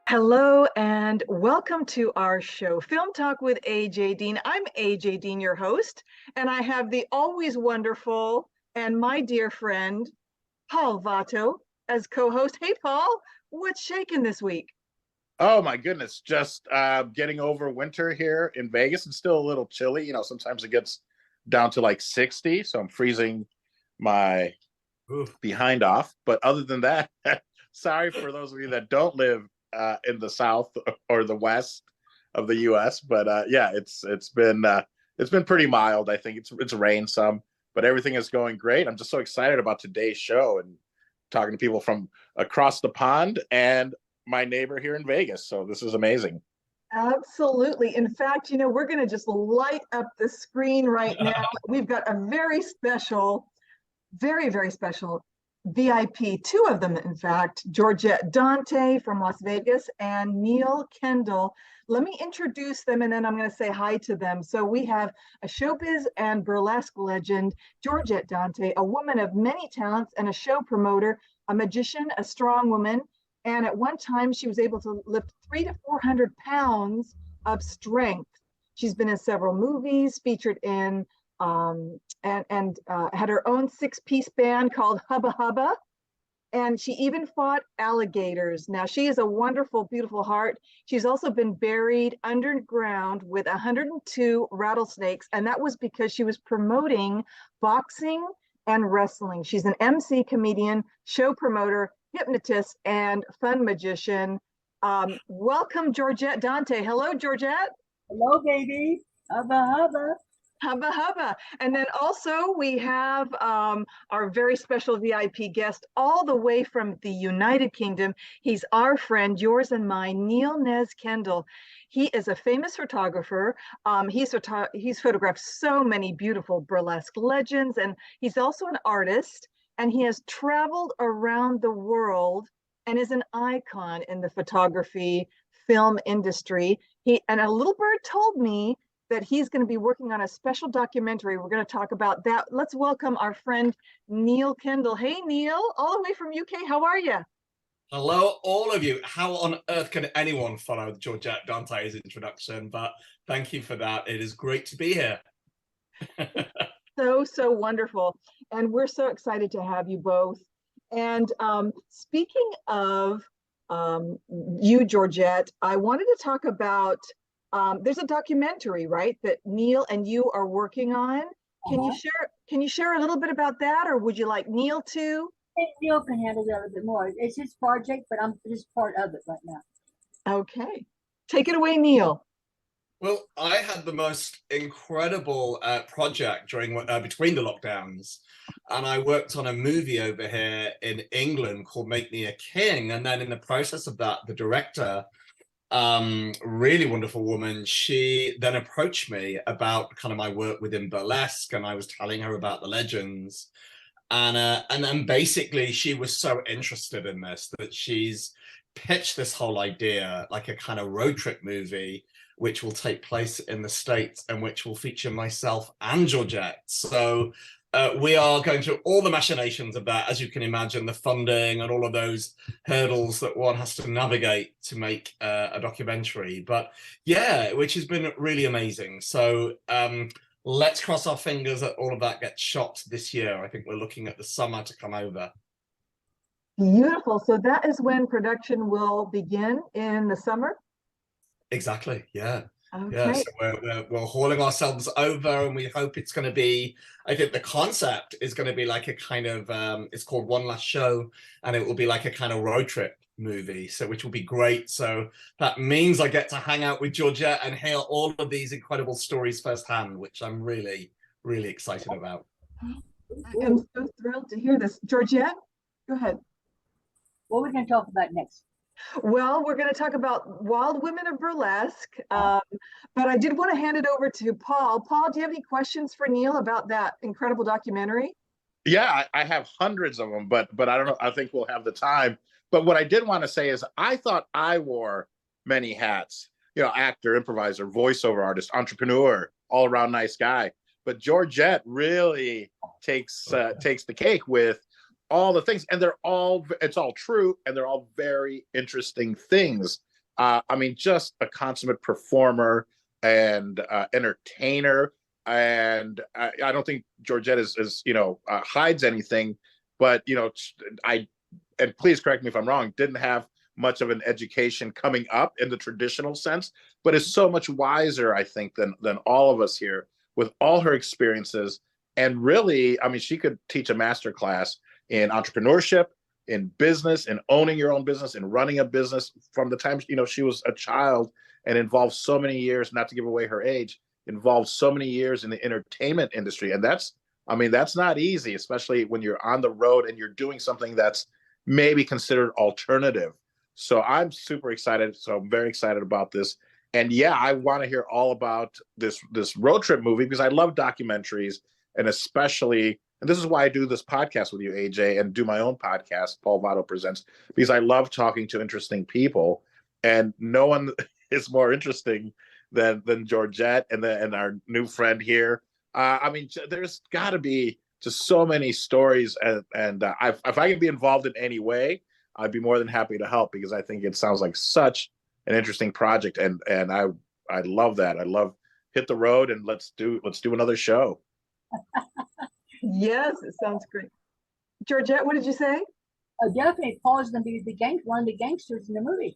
Hello and welcome to our show, Film Talk with AJ Dean. I'm AJ Dean, your host, and I have the always wonderful and my dear friend, Paul Vato, as co-host. Hey, Paul, what's shaking this week? Oh my goodness, just getting over winter here in Vegas. It's still a little chilly. Sometimes it gets down to like 60, so I'm freezing my Oof. behind off. But other than that, sorry for those of you that don't live in the South or the West of the U.S. But yeah, it's been pretty mild. I think it's rained some, but everything is going great. I'm just so excited about today's show and talking to people from across the pond and my neighbor here in Vegas. So this is amazing. Absolutely. In fact, we're going to just light up the screen right now. We've got a very special, very, very special VIP, two of them, in fact, Georgette Dante from Las Vegas and Neil Kendall. Let me introduce them and then I'm going to say hi to them. So we have a showbiz and burlesque legend, Georgette Dante, a woman of many talents and a show promoter, a magician, a strong woman. And at one time, she was able to lift 300 to 400 pounds of strength. She's been in several movies, featured in and had her own six-piece band called Hubba Hubba. And she even fought alligators. Now, she is a wonderful, beautiful heart. She's also been buried underground with 102 rattlesnakes. And that was because she was promoting boxing and wrestling. She's an MC, comedian, show promoter, hypnotist, and fun magician. Welcome, Georgette Dante. Hello, Georgette. Hello, baby. Hubba hubba. Hubba hubba. And then also we have our very special VIP guest all the way from the United Kingdom. He's our friend, yours and mine, Neil Nez Kendall. He is a famous photographer. He's photographed so many beautiful burlesque legends, and he's also an artist, and he has traveled around the world and is an icon in the photography film industry. And a little bird told me that he's going to be working on a special documentary. We're going to talk about that. Let's welcome our friend Neil Kendall. Hey, Neil, all the way from UK. How are you? Hello, all of you. How on earth can anyone follow Georgette Dante's introduction? But thank you for that. It is great to be here. So wonderful. And we're so excited to have you both. And speaking of you, Georgette, I wanted to talk about there's a documentary, right, that Neil and you are working on. Can you share a little bit about that, or would you like Neil to? I think Neil can handle that a little bit more. It's his project, but I'm just part of it right now. Okay. Take it away, Neil. Well, I had the most incredible project during between the lockdowns, and I worked on a movie over here in England called Make Me a King. And then in the process of that, the director, really wonderful woman, she then approached me about kind of my work within burlesque, and I was telling her about the legends. And then basically she was so interested in this that she's pitched this whole idea like a kind of road trip movie which will take place in the States and which will feature myself and Georgette. So we are going through all the machinations of that, as you can imagine, the funding and all of those hurdles that one has to navigate to make a documentary. But yeah, which has been really amazing. So let's cross our fingers that all of that gets shot this year. I think we're looking at the summer to come over. Beautiful. So that is when production will begin in the summer? Exactly. Yeah. Okay. Yeah. So we're hauling ourselves over, and we hope it's going to be, I think the concept is going to be like a kind of, it's called One Last Show, and it will be like a kind of road trip movie, so which will be great. So that means I get to hang out with Georgette and hear all of these incredible stories firsthand, which I'm really, really excited about. I am so thrilled to hear this. Georgette, go ahead. What are we going to talk about next? Well, we're going to talk about Wild Women of Burlesque, but I did want to hand it over to Paul. Paul, do you have any questions for Neil about that incredible documentary? Yeah, I have hundreds of them, but I don't know. I think we'll have the time. But what I did want to say is I thought I wore many hats, actor, improviser, voiceover artist, entrepreneur, all around nice guy. But Georgette really takes the cake with all the things, and it's all true, and they're all very interesting things I mean, just a consummate performer and entertainer. And I don't think Georgette is hides anything, but I and please correct me if I'm wrong, didn't have much of an education coming up in the traditional sense, but is so much wiser, I think, than all of us here with all her experiences. And really, I mean, she could teach a master class in entrepreneurship, in business, in owning your own business, in running a business from the time she was a child and involved so many years, not to give away her age, involved so many years in the entertainment industry. And that's not easy, especially when you're on the road and you're doing something that's maybe considered alternative. So I'm super excited. So I'm very excited about this. And yeah, I want to hear all about this road trip movie because I love documentaries, and especially, and this is why I do this podcast with you, AJ, and do my own podcast, Paul Vato Presents, because I love talking to interesting people, and no one is more interesting than Georgette and our new friend here. I mean, there's got to be just so many stories, and if I can be involved in any way, I'd be more than happy to help because I think it sounds like such an interesting project, and I love that. I love hit the road and let's do another show. Yes, it sounds great. Georgette, what did you say? Definitely, Paul's going to be one of the gangsters in the movie.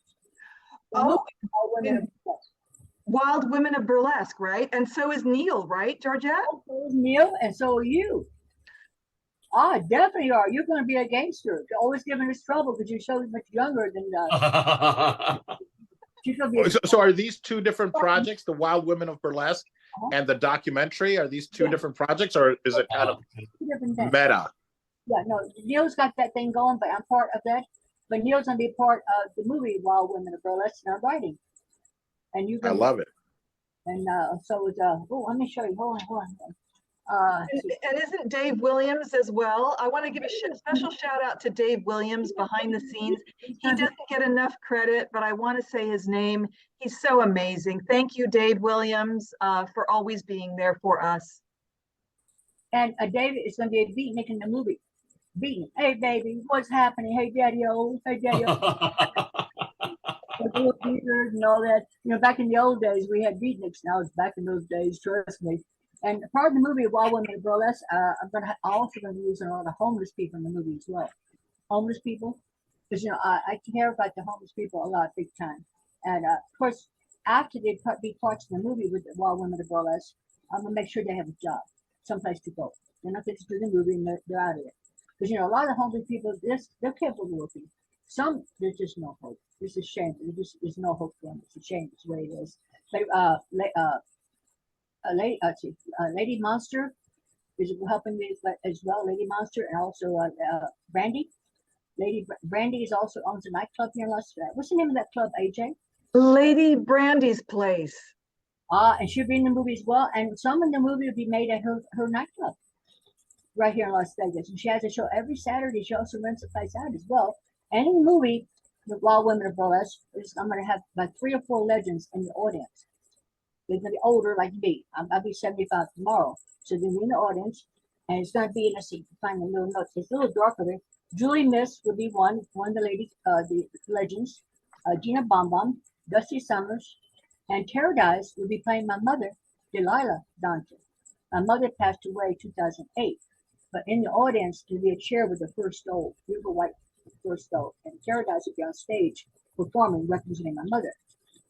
Wild Women of Burlesque, right? And so is Neil, right, Georgette? So is Neil, and so are you. Definitely are. You're going to be a gangster. You're always giving us trouble because you're so much younger than So are these two different projects, the Wild Women of Burlesque and the documentary? Are these two different projects, or is it kind of meta? Yeah, no, Neil's got that thing going, but I'm part of that. But Neil's going to be part of the movie Wild Women of Burlesque, and I'm writing. And I love it. And so it's let me show you. Hold on. And isn't Dave Williams as well? I want to give a special shout out to Dave Williams behind the scenes. He doesn't get enough credit, but I want to say his name. He's so amazing. Thank you, Dave Williams, for always being there for us. And David is going to be a beatnik in the movie. Beating. Hey, baby, what's happening? Hey, daddy-o. Hey, daddy-o. And all that. Back in the old days, we had beatniks. Now it's back in those days, trust me. And part of the movie, Wild Women of Burlesque, I'm also going to be using a lot of homeless people in the movie as well. Homeless people, because I care about the homeless people a lot, big time. And of course, after they be parts of the movie with the Wild Women of Burlesque, I'm going to make sure they have a job, someplace to go. They're not just doing the movie and they're out of it. Because a lot of homeless people, they're capable of working. Some, there's just no hope. It's a shame. There's no hope for them. It's a shame. It's the way it is. But Lady Monster is helping me as well. Lady Monster, and also Brandy. Lady Brandy is also owns a nightclub here in Las Vegas. What's the name of that club, AJ? Lady Brandy's Place. And she'll be in the movie as well. And some of the movie will be made at her nightclub right here in Las Vegas. And she has a show every Saturday. She also rents the place out as well. And in the movie, the Wild Women of Burlesque, I'm going to have like 3 or 4 legends in the audience. They're going to be older like me. I'll be 75 tomorrow. So they're in the audience. And it's going to be, let's see, find the little notes. It's a little darker there. Julie Miss would be one of the ladies, the legends. Gina Bombom, Dusty Summers, and Paradise will be playing my mother, Delilah Dante. My mother passed away in 2008. But in the audience, there'll be a chair with a first stove, beautiful white first stove. And Paradise will be on stage performing, representing my mother.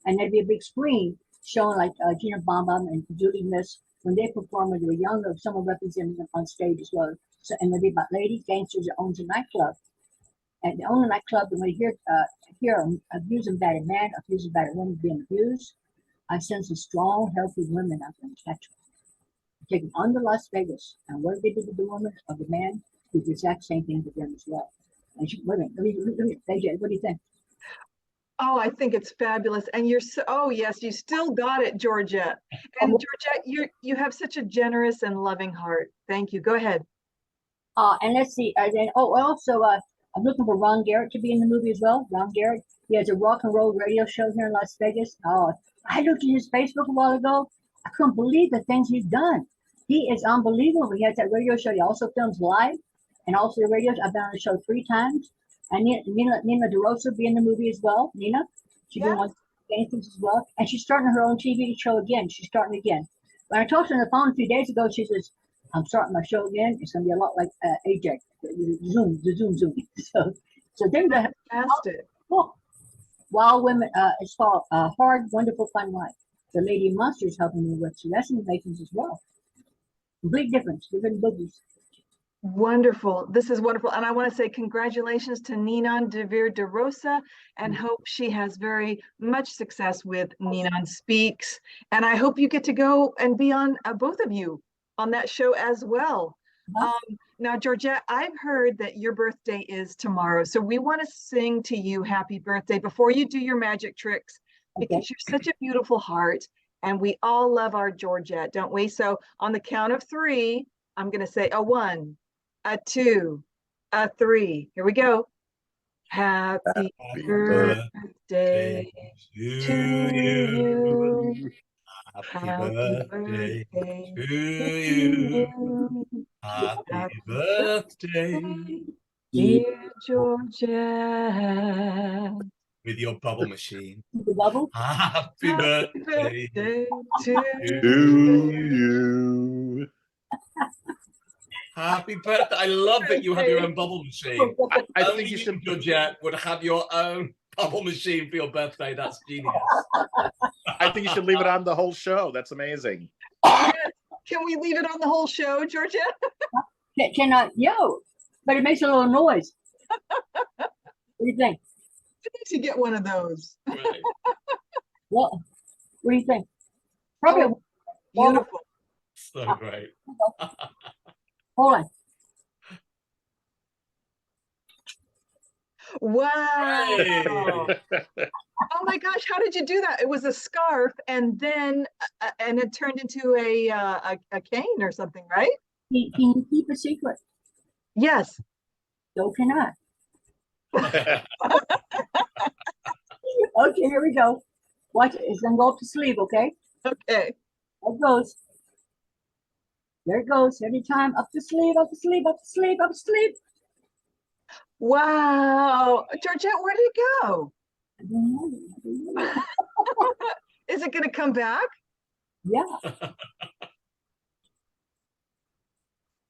And there'd be a big screen showing like Gina Bombom and Julie Miss when they perform when they were younger, someone representing them on stage as well. So, and there'll be about lady gangsters that owns a nightclub. And they own a nightclub, and when you hear abusing battered man, abusing battered women being abused, I send some strong, healthy women out there and catch them. Take them under Las Vegas, and what they do to the woman or the man, do the exact same thing to them as well. And women, AJ, what do you think? Oh, I think it's fabulous. And you're so, oh yes, you still got it, Georgette. And Georgette, you have such a generous and loving heart. Thank you. Go ahead. And let's see. Also, I'm looking for Ron Garrett to be in the movie as well. Ron Garrett, he has a rock and roll radio show here in Las Vegas. I looked at his Facebook a while ago. I couldn't believe the things he's done. He is unbelievable. He has that radio show. He also films live, and also the radio. I've been on the show 3 times. And Nina DeRosa will be in the movie as well. Nina, she's been on things as well. And she's starting her own TV show again. She's starting again. When I talked to her on the phone a few days ago, she says, I'm starting my show again. It's going to be a lot like Ajax, the Zoom. So there's a Fantastic. book. Wild Women, it's called Hard, Wonderful, Fun Life. The Lady Monsters helping me with. So that's in the makings as well. Complete difference. Different boogies. Wonderful. This is wonderful. And I want to say congratulations to Ninon Devere de Rosa and hope she has very much success with Ninon Speaks. And I hope you get to go and be on both of you on that show as well. Now, Georgette, I've heard that your birthday is tomorrow. So we want to sing to you happy birthday before you do your magic tricks because you're such a beautiful heart. And we all love our Georgette, don't we? So on the count of 3, I'm going to say a 1, a 2, a 3. Here we go. Happy birthday to you. Happy birthday to you. Happy birthday, dear Georgette. with your bubble machine. The bubble? Happy birthday to you. Happy birthday. I love that you have your own bubble machine. I Only think you should. Georgette, would have your own bubble machine for your birthday. That's genius. I think you should leave it on the whole show. That's amazing. Can we leave it on the whole show, Georgette? Cannot, but it makes a little noise. What do you think? I need to get one of those. Right. What do you think? Probably. Beautiful. So great. Hold on. Wow. Hey. Oh my gosh, how did you do that? It was a scarf and then and it turned into a cane or something, right? Can you keep a secret? Yes. So can I. Okay, here we go. Watch it. It's gonna go up the sleeve, okay? Okay. There it goes. There it goes. Every time up the sleeve, up the sleeve, up the sleeve, up the sleeve. Wow. Georgette, where did it go? I don't know. Is it going to come back? Yeah.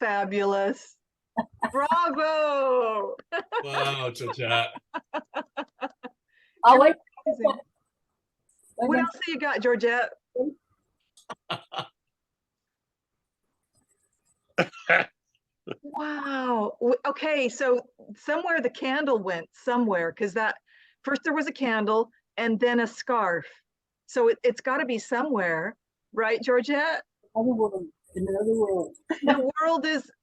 Fabulous. Bravo. Wow, Georgette. I'll wait. What else do you got, Georgette? Wow. Okay, so somewhere the candle went somewhere because that first there was a candle and then a scarf. So it's got to be somewhere, right, Georgette? Other world, in another world.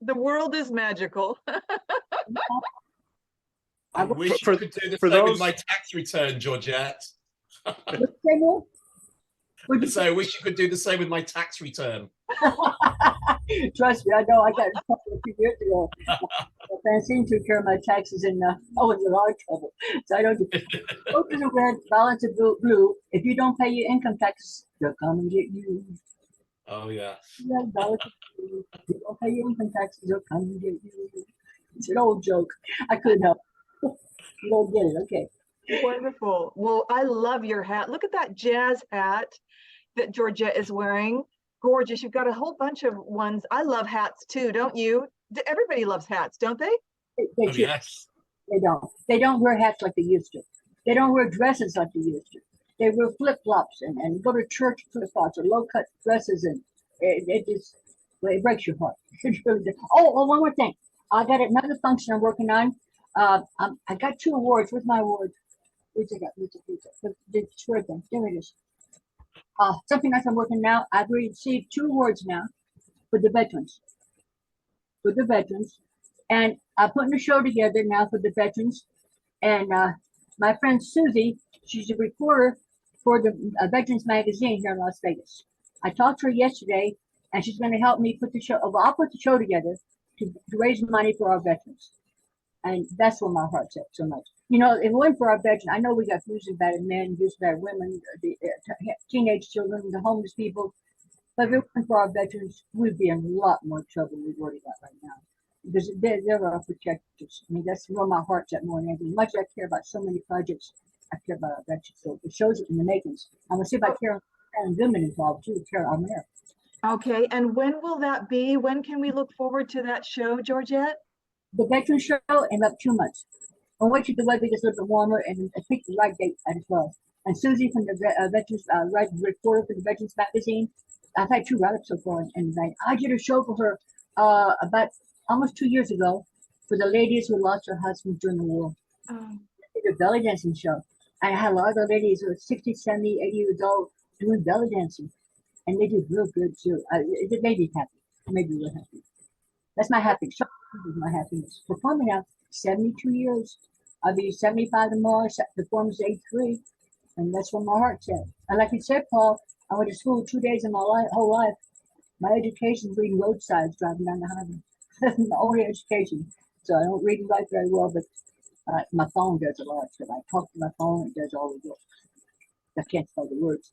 The world is magical. I wish you could do the same with my tax return, Georgette. So I wish you could do the same with my tax return. Trust me, I know. I got a couple of few years ago. Francine took care of my taxes, and I was in a lot of trouble. So I don't do. Go to the red, balance of blue. If you don't pay your income taxes, they'll come and get you. Oh yeah. Yeah, balance of blue. If you don't pay your income taxes, they'll come and get you. It's an old joke. I couldn't help. You don't get it, okay? Wonderful. Well, I love your hat. Look at that jazz hat that Georgette is wearing. Gorgeous. You've got a whole bunch of ones. I love hats too, don't you? Everybody loves hats, don't they? Oh, yes. They don't. They don't wear hats like they used to. They don't wear dresses like they used to. They wear flip-flops and go to church flip-flops or low-cut dresses, and it breaks your heart. Oh, one more thing. I got another function I'm working on. I got 2 awards. Where's my award? Where's it? The square thing. There it is. Something else I'm working now. I've received 2 awards now for the veterans. For the veterans. And I'm putting a show together now for the veterans. And my friend Susie, she's a reporter for the Veterans Magazine here in Las Vegas. I talked to her yesterday, and she's going to help me put the show. Well, I'll put the show together to raise money for our veterans. And that's where my heart's at so much. You know, if it wasn't for our veterans, I know we got abused by men, abused by women, the teenage children, the homeless people. But if it wasn't for our veterans, we'd be in a lot more trouble than we've already got right now. Because they're our protectors. I mean, that's where my heart's at more than anything. Much I care about so many projects I care about our veterans. So it shows it in the makings. I'm gonna see about Carol Goodman involved too. Carol Almere. Okay, and when will that be? When can we look forward to that show, Georgette? The veteran show in about 2 months. I'll wait till the weather gets a little bit warmer and I pick the right date as well. And Susie from the Veterans, reporter for the Veterans Magazine, I've had 2 write-ups so far, and I did a show for her about almost 2 years ago for the ladies who lost their husbands during the war. Oh, I did a belly dancing show. And I had a lot of the ladies who were 60, 70, 80 years old doing belly dancing. And they did real good too. It made me happy. It made me real happy. That's my happiness. My happiness. Performing now, 72 years. I'll be 75 tomorrow. Performance 83, and that's where my heart's at. And like you said, Paul, I went to school 2 days in my whole life. My education is reading roadsides, driving down the highway. That's my only education. So I don't read and write very well, but my phone does a lot. So I talk to my phone, it does all the work. I can't spell the words.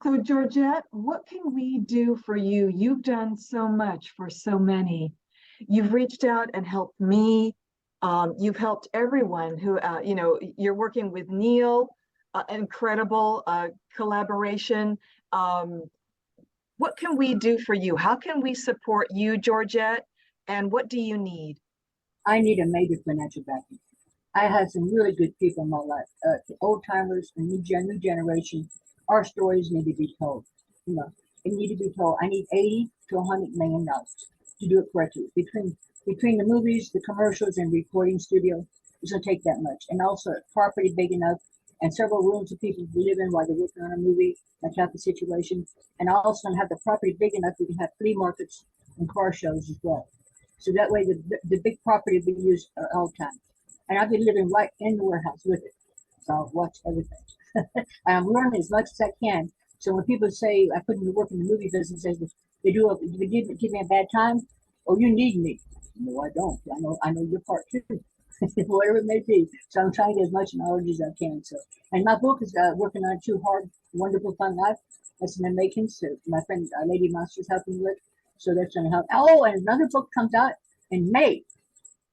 so Georgette, what can we do for you? You've done so much for so many. You've reached out and helped me. You've helped everyone who, you're working with Neil, incredible collaboration. What can we do for you? How can we support you, Georgette? And what do you need? I need a major financial backing. I have some really good people in my life, old timers and new generation. Our stories need to be told. You know, they need to be told. I need $80 to $100 million to do it correctly. Between the movies, the commercials, and recording studio, it's gonna take that much. And also a property big enough and several rooms for people to live in while they're working on a movie, that type of situation. And also gonna have the property big enough we can have flea markets and car shows as well. So that way the big property will be used all the time. And I'll be living right in the warehouse with it. So I'll watch everything. I'm learning as much as I can. So when people say I put in the work in the movie business, they give me a bad time, or you need me. No, I don't. I know your part too. Whatever it may be. So I'm trying to get as much knowledge as I can. So, and my book is working on Too Hard, Wonderful Fun Life. That's in the making. So my friend Lady Monster's helping with. So that's going to help. Oh, and another book comes out in May.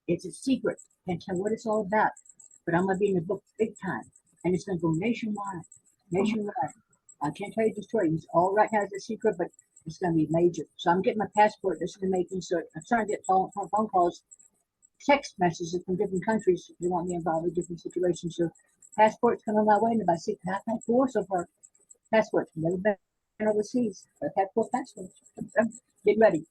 It's a secret. Can't tell what it's all about. But I'm going to be in the book big time. And it's going to go nationwide. Nationwide. I can't tell you the story. It's all right now is a secret, but it's going to be major. So I'm getting my passport. This is the making. So I'm starting to get phone calls, text messages from different countries. They want me involved in different situations. So passport's coming my way in about 6, I've had 4 so far. Passports. Never been overseas. I've had 4 passports. Get ready.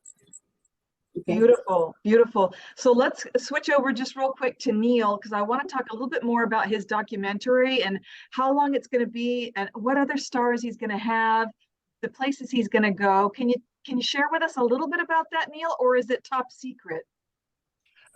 Okay. Beautiful, beautiful. So let's switch over just real quick to Neil, because I want to talk a little bit more about his documentary and how long it's going to be and what other stars he's going to have, the places he's going to go. Can you share with us a little bit about that, Neil, or is it top secret?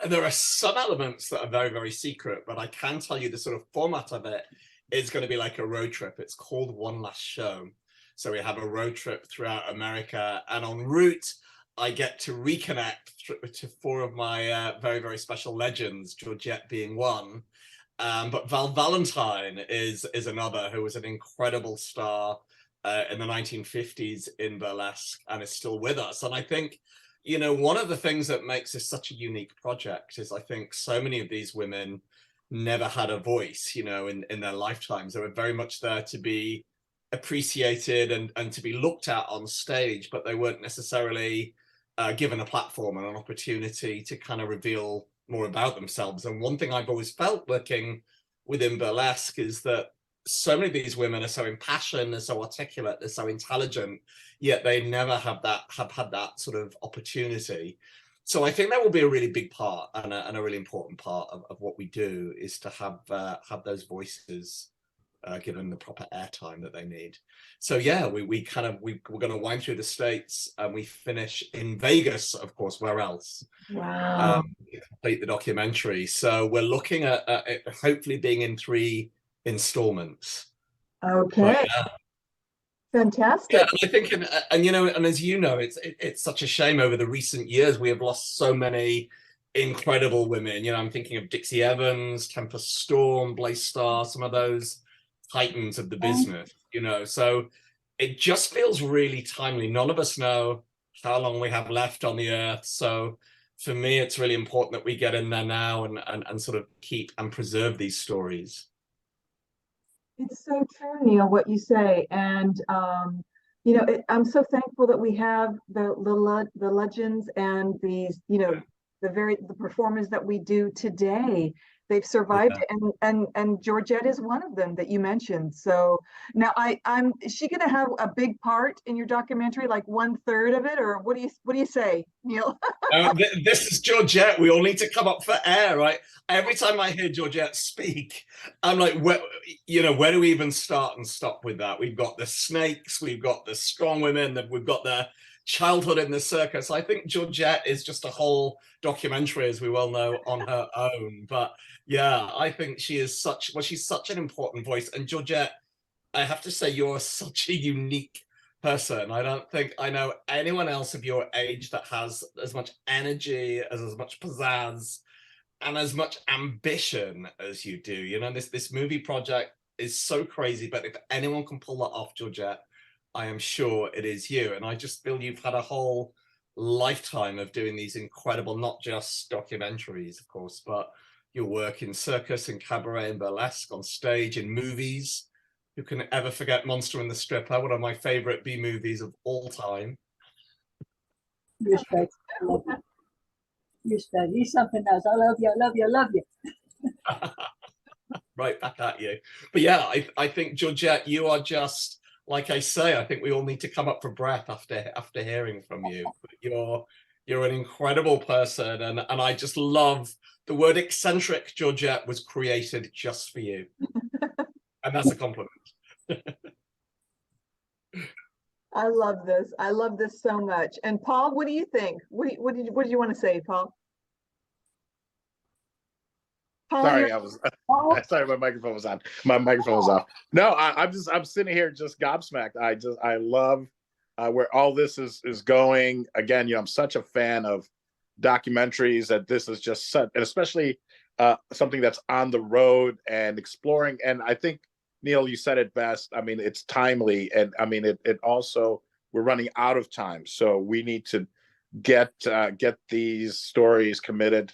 There are some elements that are very, very secret, but I can tell you the sort of format of it is going to be like a road trip. It's called One Last Show. So we have a road trip throughout America, and en route, I get to reconnect to 4 of my very, very special legends, Georgette being one. But Val Valentine is another, who was an incredible star in the 1950s in burlesque and is still with us. And I think, you know, one of the things that makes this such a unique project is I think so many of these women never had a voice, you know, in their lifetimes. They were very much there to be appreciated and to be looked at on stage, but they weren't necessarily given a platform and an opportunity to kind of reveal more about themselves. And one thing I've always felt working within burlesque is that so many of these women are so impassioned, they're so articulate, they're so intelligent, yet they never have had that sort of opportunity. So I think that will be a really big part and a really important part of what we do, is to have those voices given the proper airtime that they need. So yeah, we're going to wind through the States and we finish in Vegas, of course. Where else? Wow. Complete the documentary. So we're looking at it hopefully being in 3 installments. Okay. But, Fantastic. yeah, and I think, and you know, and as you know, it's such a shame over the recent years we have lost so many incredible women. You know, I'm thinking of Dixie Evans, Tempest Storm, Blaze Starr, some of those titans of the business, you know. So it just feels really timely. None of us know how long we have left on the earth. So for me, it's really important that we get in there now and sort of keep and preserve these stories. It's so true, Neil, what you say. And I'm so thankful that we have the legends and these, the performers that we do today. They've survived, Yeah. and Georgette is one of them that you mentioned. So now is she gonna have a big part in your documentary, like 1/3 of it, or what do you say, Neil? This is Georgette. We all need to come up for air, right? Every time I hear Georgette speak, I'm like, where do we even start and stop with that? We've got the snakes, we've got the strong women, we've got the childhood in the circus. I think Georgette is just a whole documentary, as we well know, on her own. But yeah, I think she's such an important voice. And Georgette, I have to say, you're such a unique person. I don't think I know anyone else of your age that has as much energy, as much pizzazz, and as much ambition as you do. You know, this movie project is so crazy, but if anyone can pull that off, Georgette, I am sure it is you. And I just feel you've had a whole lifetime of doing these incredible, not just documentaries, of course, but your work in circus and cabaret and burlesque, on stage, in movies. Who can ever forget Monster and the Stripper, one of my favorite B movies of all time? Respect. Respect. He's something else. I love you. I love you. I love you. Right back at you. But yeah, I think, Georgette, you are just, like I say, I think we all need to come up for breath after hearing from you. You're an incredible person, and I just love the word eccentric. Georgette was created just for you. And that's a compliment. I love this. I love this so much. And Paul, what do you think? What did you want to say, Paul? Paul, Sorry, I was Oh, sorry, my microphone was on. My microphone was off. No, I'm sitting here just gobsmacked. I love where all this is going. Again, I'm such a fan of documentaries, that this is just such, and especially something that's on the road and exploring. And I think, Neil, you said it best. I mean, it's timely, and I mean, it also, we're running out of time, so we need to get these stories committed,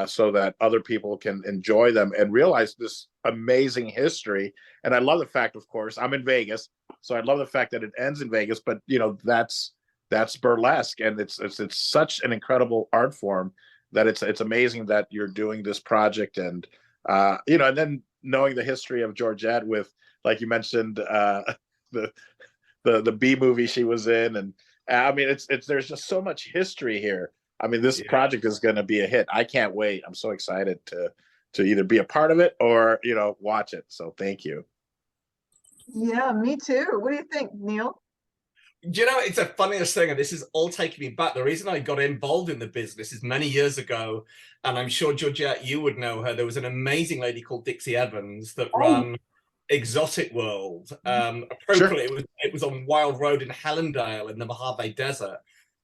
so that other people can enjoy them and realize this amazing history. And I love the fact, of course, I'm in Vegas, so I love the fact that it ends in Vegas. But that's burlesque, and it's such an incredible art form that it's amazing that you're doing this project. And and then knowing the history of Georgette with, like you mentioned, the the B movie she was in. And I mean, it's there's just so much history here. I mean, this Yeah. project is going to be a hit. I can't wait. I'm so excited to either be a part of it or watch it. So thank you. Yeah, me too. What do you think, Neil? It's a funniest thing, and this is all taking me back. The reason I got involved in the business is many years ago, and I'm sure, Georgette, you would know her. There was an amazing lady called Dixie Evans that oh, ran Exotic World. Sure. Appropriately, it was on Wild Road in Hellendale in the Mojave Desert.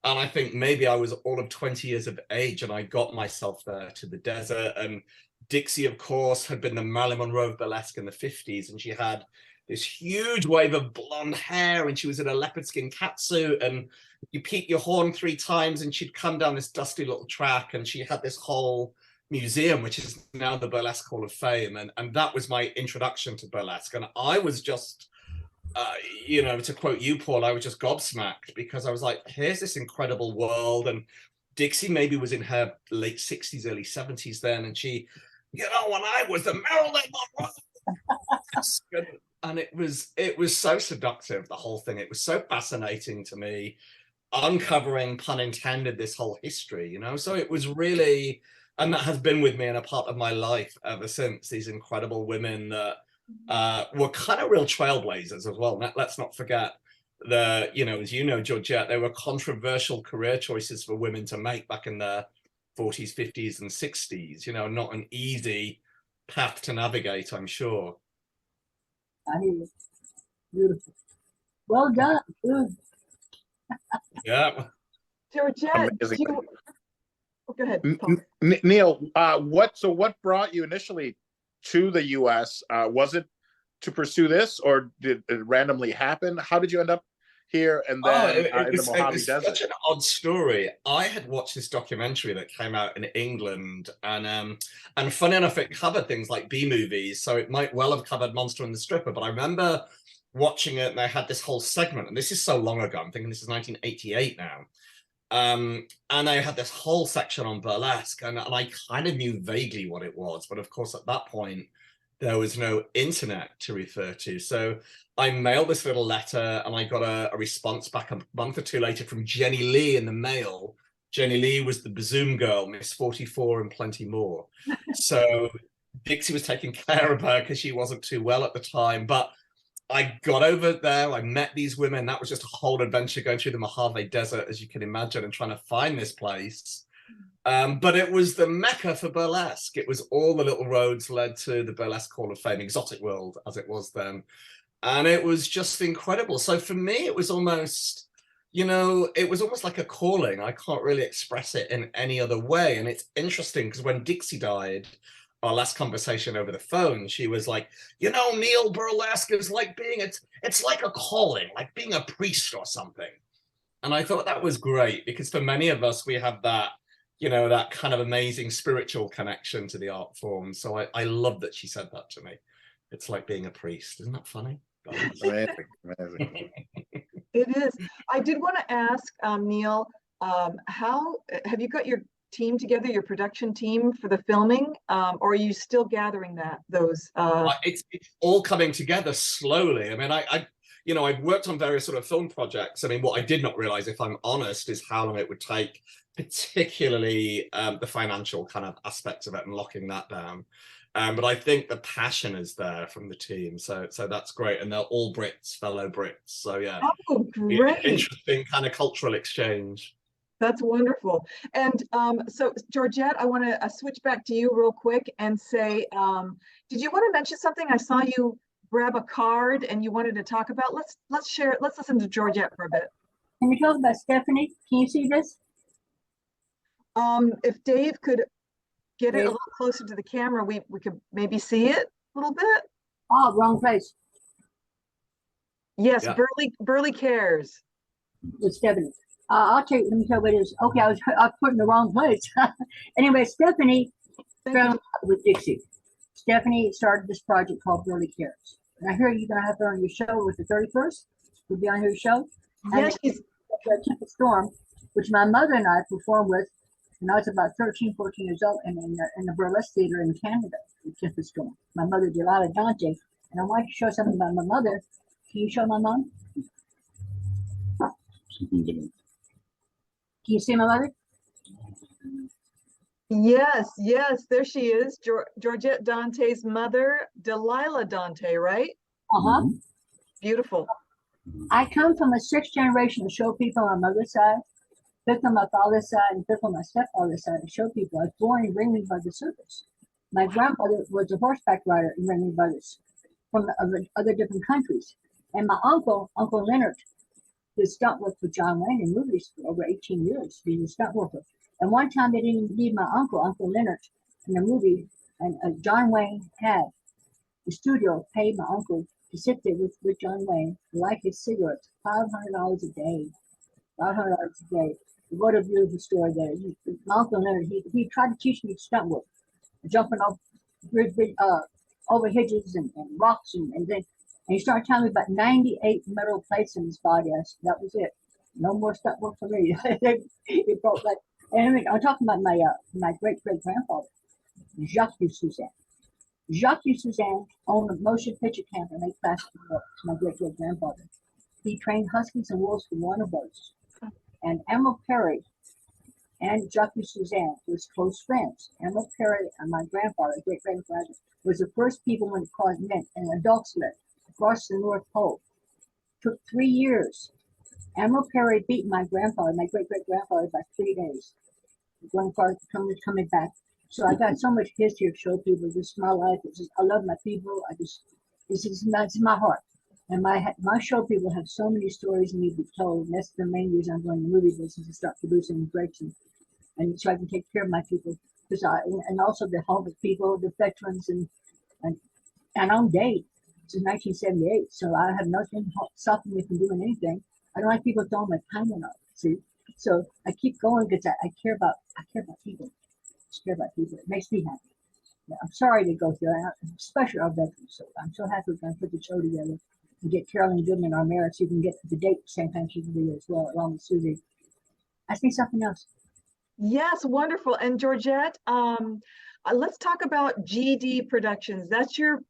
And I think maybe I was all of 20 years of age, and I got myself there to the desert. And Dixie, of course, had been the Marilyn Monroe of burlesque in the 50s, and she had this huge wave of blonde hair, and she was in a leopard skin catsuit, and you peep your horn 3 times and she'd come down this dusty little track, and she had this whole museum, which is now the Burlesque Hall of Fame. And that was my introduction to burlesque. And I was just, to quote you, Paul, I was just gobsmacked, because I was like, here's this incredible world. And Dixie maybe was in her late 60s, early 70s then. And she, when I was the Marilyn Monroe. And it was so seductive, the whole thing. It was so fascinating to me, uncovering, pun intended, this whole history. So it was really, and that has been with me and a part of my life ever since. These incredible women that were kind of real trailblazers as well. Let's not forget as Georgette, they were controversial career choices for women to make back in the 40s, 50s, and 60s. Not an easy path to navigate, I'm sure. I hear you. Beautiful. Well done. Good. Yeah. Georgette, Amazing. go ahead, Paul. Neil, what brought you initially to the U.S.? Was it to pursue this, or did it randomly happen? How did you end up here and Oh, then in the it Mojave was Desert. such an odd story. I had watched this documentary that came out in England, and funny enough, it covered things like B movies, so it might well have covered Monster and the Stripper. But I remember watching it, and they had this whole segment, and this is so long ago. I'm thinking this is 1988 now. And they had this whole section on burlesque, and I kind of knew vaguely what it was, but of course at that point there was no internet to refer to. So I mailed this little letter, and I got a response back a month or two later from Jenny Lee in the mail. Jenny Lee was the Bazoom girl, Miss 44 and plenty more. So Dixie was taking care of her because she wasn't too well at the time, but I got over there, I met these women. That was just a whole adventure going through the Mojave Desert, as you can imagine, and trying to find this place. But it was the mecca for burlesque. It was all the little roads led to the Burlesque Hall of Fame, Exotic World, as it was then. And it was just incredible. So for me, it was almost, it was almost like a calling. I can't really express it in any other way. And it's interesting because when Dixie died, our last conversation over the phone, she was like, Neil, burlesque is like it's like a calling, like being a priest or something. And I thought that was great because for many of us, we have that, that kind of amazing spiritual connection to the art form. So I love that she said that to me. It's like being a priest. Isn't that funny? Amazing, amazing. It is. I did want to ask, Neil, how have you got your team together, your production team for the filming, or are you still gathering those? It's all coming together slowly. I mean, I've worked on various sort of film projects. I mean, what I did not realize, if I'm honest, is how long it would take, particularly the financial kind of aspects of it and locking that down. But I think the passion is there from the team, so that's great, and they're all Brits, fellow Brits. So yeah, oh, great, interesting kind of cultural exchange. That's wonderful. And so, Georgette, I want to switch back to you real quick and say, did you want to mention something? I saw you grab a card and you wanted to talk about. Let's share it. Let's listen to Georgette for a bit. Can we talk about Stephanie? Can you see this? If Dave could get it a little closer to the camera, we could maybe see it a little bit. Oh, wrong place. Yes, yeah. Burley Cares. With Stephanie. Let me tell you what it is. Okay, I was put in the wrong place. Anyway, Stephanie found with Dixie. Stephanie started this project called Burley Cares. And I hear you're going to have her on your show with the 31st. You'll be on your show. Yes, and Tempest Storm, which my mother and I performed with when I was about 13, 14 years old, and in the burlesque theater in Canada, with Tempest Storm. My mother, Georgette Dante. And I want to show something about my mother. Can you show my mom? Can you see my mother? Yes, there she is. Georgette Dante's mother, Delilah Dante, right? Uh-huh. Beautiful. I come from a 6th generation of show people on my mother's side, 5th on my father's side, and 5th on my stepfather's side of show people. I was born in Ringling Brothers Circus. My grandfather was a horseback rider in Ringling Brothers from other different countries. And my uncle Leonard, did stunt work for John Wayne in movies for over 18 years, being a stunt worker. And one time they didn't need my Uncle Leonard, in the movie, and John Wayne had the studio paid my uncle to sit there with John Wayne, light his cigarettes, $500 a day. $500 a day. What a beautiful story there. My Uncle Leonard, he tried to teach me stunt work, jumping off over hedges and rocks and then. And he started telling me about 98 metal plates in his body. That was it. No more stunt work for me. It broke that. And I'm talking about my great-great-grandfather, Jacques Suzanne. Jacques Suzanne owned a motion picture camp and made plastic work. My great-great-grandfather. He trained Huskies and Wolves for Warner Bros. And Emerald Perry and Jacques Suzanne was close friends. Emerald Perry and my grandfather, great-grandfather, was the first people when it met in an adult sled across the North Pole. Took 3 years. Emerald Perry beat my grandfather, my great-great-grandfather, by 3 days. Going far, coming back. So I got so much history of show people. This is my life. I love my people. This is my heart. And my show people have so many stories need to be told. And that's the main reason I'm going to the movie business and start producing breaks and so I can take care of my people. And also the homeless people, the veterans, and on date since 1978. So I have nothing stopping me from doing anything. I don't like people throwing my time enough. See, so I keep going because I care about people. I care about people. It makes me happy. Yeah, I'm sorry to go through that, especially our veterans. So I'm so happy we're going to put the show together and get Carolyn Goodman, our mayor, so you can get the date the same time she can be as well, along with Susie. Ask me something else. Yes, wonderful. And Georgette, let's talk about GD Productions. That's your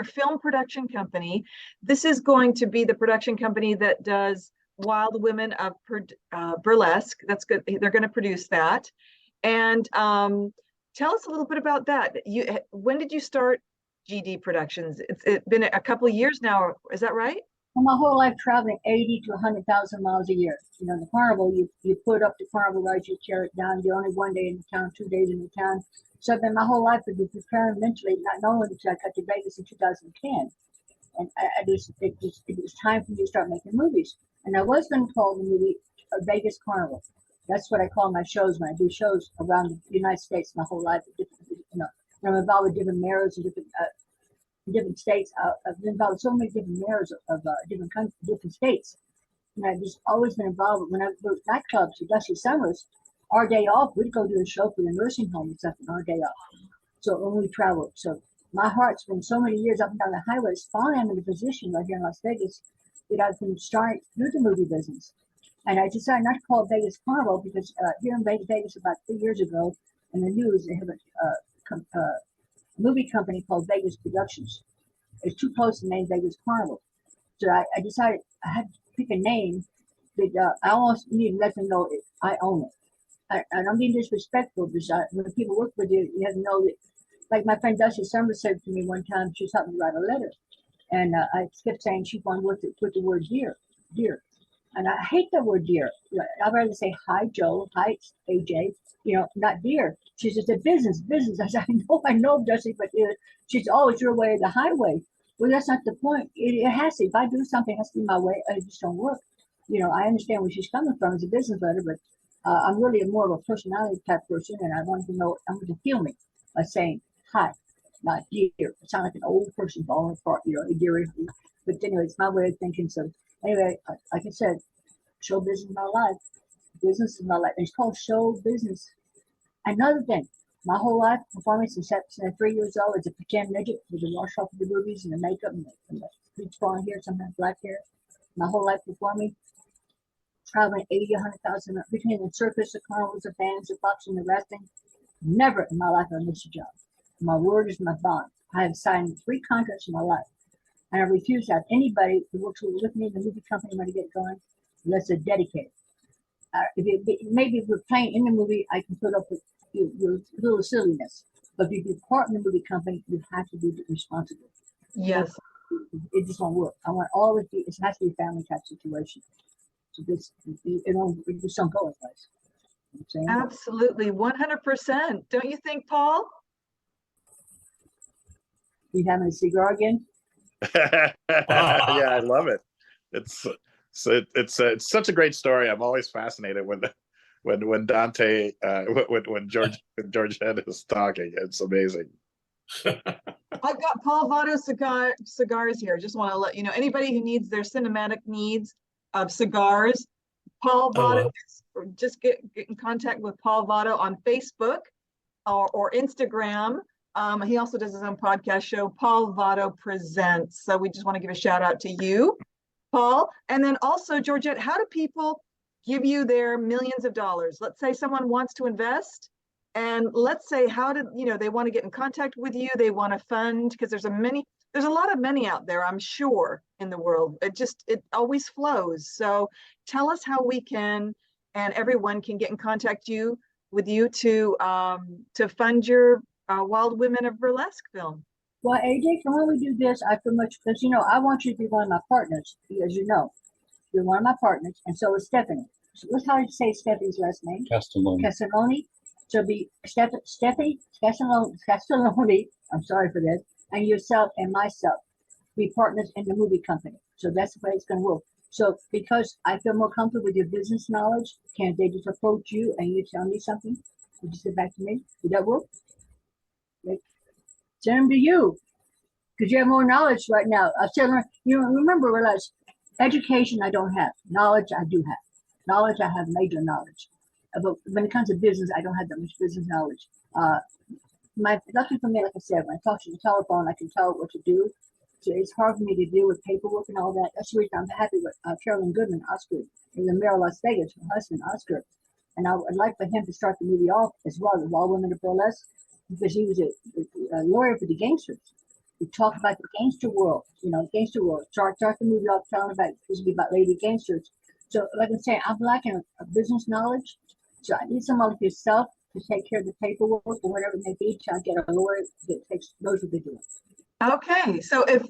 film production company. This is going to be the production company that does Wild Women of Burlesque. That's good. They're going to produce that. And tell us a little bit about that. When did you start GD Productions? It's been a couple of years now. Is that right? Well, my whole life traveling 80 to 100,000 miles a year. You know, the carnival, you put up the carnival rides, you tear it down. You're only 1 day in the town, 2 days in the town. So I've been my whole life to be preparing mentally, not knowing until I got to Vegas in 2010. And it was time for me to start making movies. And I was going to call the movie Vegas Carnival. That's what I call my shows when I do shows around the United States my whole life. I'm involved with different mayors and different states. I've been involved with so many different mayors of different states. And I've just always been involved. When I go to nightclubs with Dusty Summers, our day off, we'd go do a show for the nursing home or something, our day off. So when we travel. So my heart's been so many years up and down the highways. Finally, I'm in a position right here in Las Vegas that I've been starting to do the movie business. And I decided not to call it Vegas Carnival because here in Vegas about 3 years ago, in the news, they have a movie company called Vegas Productions. It's too close to the name Vegas Carnival. So I decided I had to pick a name that I almost need to let them know I own it. And I'm being disrespectful because when people work with you, you have to know that. Like my friend Dusty Summers said to me one time, she was helping me write a letter. And I kept saying she wanted to put the word dear. And I hate the word dear. I'd rather say hi, Joe, hi, AJ, not dear. She says, the business. I said, I know, Dusty, but she's always your way or the highway. Well, that's not the point. It has to. If I do something, it has to be my way. It just don't work. I understand where she's coming from as a business letter, but I'm really more of a personality type person, and I want to know, I want to feel me by saying hi, not dear. It sounds like an old person falling apart, dear. But anyway, it's my way of thinking. So anyway, like I said, show business is my life. Business is my life. And it's called show business. Another thing, my whole life performing since I'm 3 years old as a pretend midget with the wash off of the movies and the makeup and the bleach blonde hair, sometimes black hair. My whole life performing, traveling 80, 100,000 between the circus, the carnivals, the bands, the boxing, the wrestling. Never in my life have I missed a job. My word is my bond. I have signed 3 contracts in my life. And I refuse to have anybody who works with me in the movie company when I get going unless they're dedicated. Maybe if we're playing in the movie, I can put up with your little silliness. But if you're part in the movie company, you have to be responsible. Yes. It just won't work. I want all of it has to be a family type situation. So it just don't go anyplace. Absolutely, 100%. Don't you think, Paul? You having a cigar again? Yeah, I love it. It's such a great story. I'm always fascinated when Dante when Georgette is talking. It's amazing. I've got Paul Vato cigars here. Just want to let you know, anybody who needs their cinematic needs of cigars, Paul Vato, just get in contact with Paul Vato on Facebook or Instagram. He also does his own podcast show, Paul Vato Presents. So we just want to give a shout out to you, Paul. And then also, Georgette, how do people give you their millions of dollars? Let's say someone wants to invest, and let's say they want to get in contact with you, they want to fund, because there's a lot of money out there, I'm sure, in the world. It always flows. So tell us how we can, and everyone can get in contact with you to fund your Wild Women of Burlesque film. Well, AJ, can we do this? I feel much because I want you to be one of my partners, as you know. You're one of my partners, and so is Stephanie. So what's how to say Stephanie's last name? Castelloni. So be Stephanie Castelloni. I'm sorry for this. And yourself and myself be partners in the movie company. So that's the way it's going to work. So because I feel more comfortable with your business knowledge, can't they just approach you and you tell me something? You just get back to me. Would that work? Send them to you because you have more knowledge right now. I said, remember, Education, I don't have. Knowledge, I do have. Knowledge, I have major knowledge. But when it comes to business, I don't have that much business knowledge. Lucky for me, like I said, when I talk to the telephone, I can tell what to do. So it's hard for me to deal with paperwork and all that. That's the reason I'm happy with Carolyn Goodman, Oscar, in the mayor of Las Vegas, her husband, Oscar. And I would like for him to start the movie off as well, the All Women of Burlesque, because he was a lawyer for the gangsters. We talk about the gangster world, gangster world. Start the movie off telling about this will be about lady gangsters. So, like I'm saying, I'm lacking a business knowledge. So I need someone like yourself to take care of the paperwork or whatever it may be. Try to get a lawyer that knows what they're doing. Okay, so if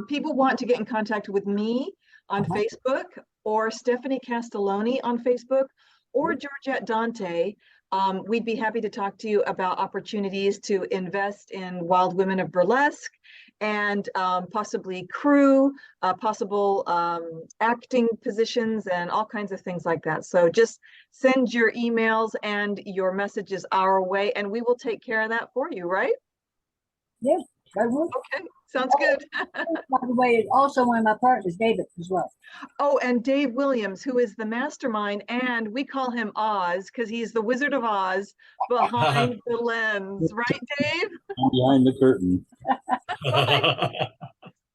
people want to get in contact with me on Facebook, or Stephanie Castelloni on Facebook, or Georgette Dante, we'd be happy to talk to you about opportunities to invest in Wild Women of Burlesque and possibly crew, possible acting positions and all kinds of things like that. So just send your emails and your messages our way and we will take care of that for you, right? Yeah, I will. Okay, sounds good. By the way, also one of my partners, David, as well. Oh, and Dave Williams, who is the mastermind, and we call him Oz because he's the Wizard of Oz behind the lens, right, Dave? I'm behind the curtain.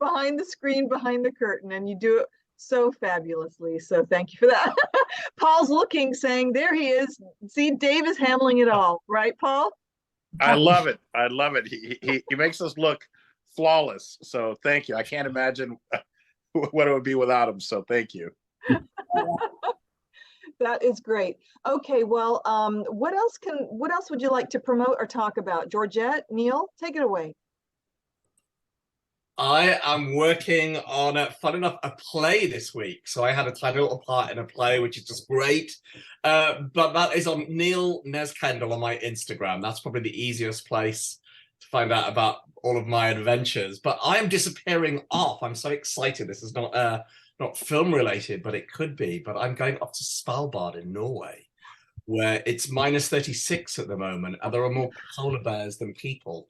Behind the screen, behind the curtain, and you do it so fabulously. So thank you for that. Paul's looking, saying, there he is. See, Dave is handling it all, right, Paul? I love it. I love it. He makes us look flawless. So thank you. I can't imagine what it would be without him. So thank you. That is great. Okay, well, what else would you like to promote or talk about? Georgette, Neil, take it away. I am working on, fun enough, a play this week. So I had a tiny little part in a play, which is just great. But that is on Neil Nez Kendall on my Instagram. That's probably the easiest place to find out about all of my adventures. But I am disappearing off. I'm so excited. This is not film related, but it could be. But I'm going off to Svalbard in Norway, where it's -36 at the moment, and there are more polar bears than people.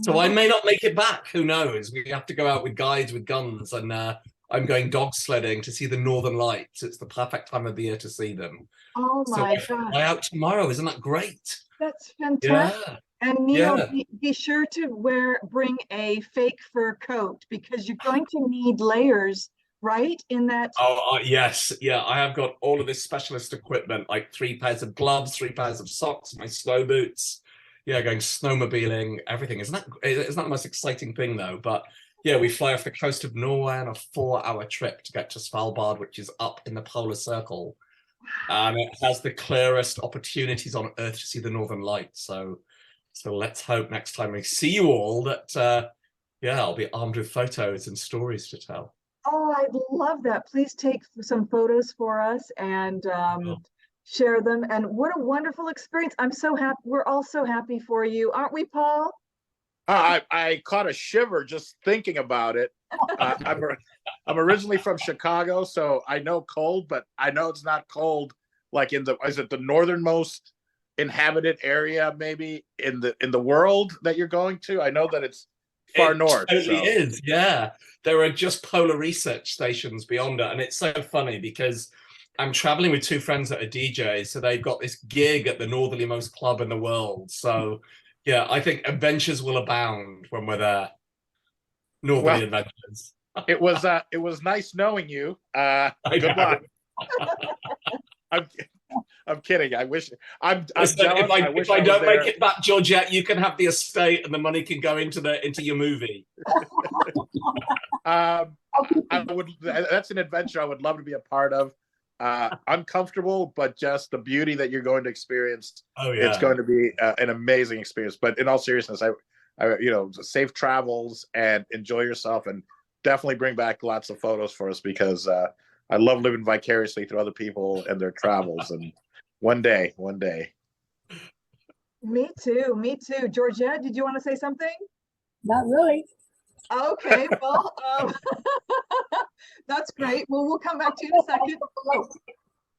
So I may not make it back. Who knows? We have to go out with guides with guns, and I'm going dog sledding to see the Northern Lights. It's the perfect time of the year to see them. Oh my So I God. fly out tomorrow. Isn't that great? That's fantastic. Yeah. And Neil, Yeah. be sure to bring a fake fur coat because you're going to need layers, right? In that. Oh, yes. Yeah, I have got all of this specialist equipment, like 3 pairs of gloves, 3 pairs of socks, my snow boots. Yeah, going snowmobiling, everything. Isn't that the most exciting thing, though? But yeah, we fly off the coast of Norway on a 4-hour trip to get to Svalbard, which is up in the polar circle. And it has the clearest opportunities on Earth to see the Northern Lights. So let's hope next time we see you all that, yeah, I'll be armed with photos and stories to tell. Oh, I'd love that. Please take some photos for us and share them. And what a wonderful experience. I'm so happy. We're all so happy for you. Aren't we, Paul? I caught a shiver just thinking about it. I'm originally from Chicago, so I know cold, but I know it's not cold like is it the northernmost inhabited area maybe in the world that you're going to? I know that it's far north. It totally is, yeah. There are just polar research stations beyond it, and it's so funny because I'm traveling with 2 friends that are DJs, so they've got this gig at the northerlymost club in the world. So yeah, I think adventures will abound when we're there. Northerly adventures. It was nice knowing you. Good luck. I'm kidding. I wish I'm jealous. If I don't make it back, Georgette, you can have the estate and the money can go into your movie. That's an adventure I would love to be a part of. Uncomfortable, but just the beauty that you're going to experience. Oh yeah, it's going to be an amazing experience. But in all seriousness, I safe travels and enjoy yourself, and definitely bring back lots of photos for us because I love living vicariously through other people and their travels. And one day. Me too. Georgette, did you want to say something? Not really. Okay, well, that's great. Well, we'll come back to you in a second.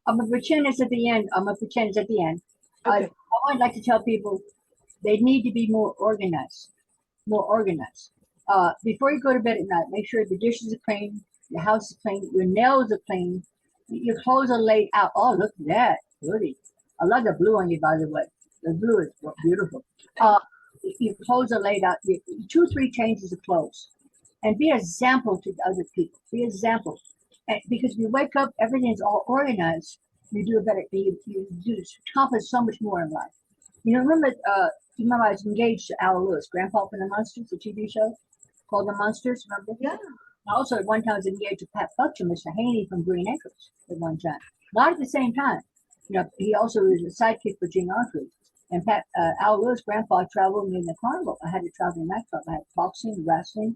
I'm gonna pretend it's at the end. Okay. I would like to tell people they need to be more organized. Before you go to bed at night, make sure the dishes are clean, your house is clean, your nails are clean, your clothes are laid out. Oh, look at that, pretty. I love the blue on you, by the way. The blue is beautiful. Your clothes are laid out. 2-3 changes of clothes, and be an example to other people. Be an example, and because if you wake up, everything's all organized. You do a better. You do accomplish so much more in life. You know, remember I was engaged to Al Lewis, Grandpa from the Monsters, the TV show called The Monsters. Remember? Yeah. Also, at one time, I was engaged to Pat Fletcher, Mr. Haney from Green Acres at one time. Not at the same time. You know, he also was a sidekick for Gene Autry. And Al Lewis, Grandpa, traveled with me in the carnival. I had to travel in that club. I had boxing, wrestling,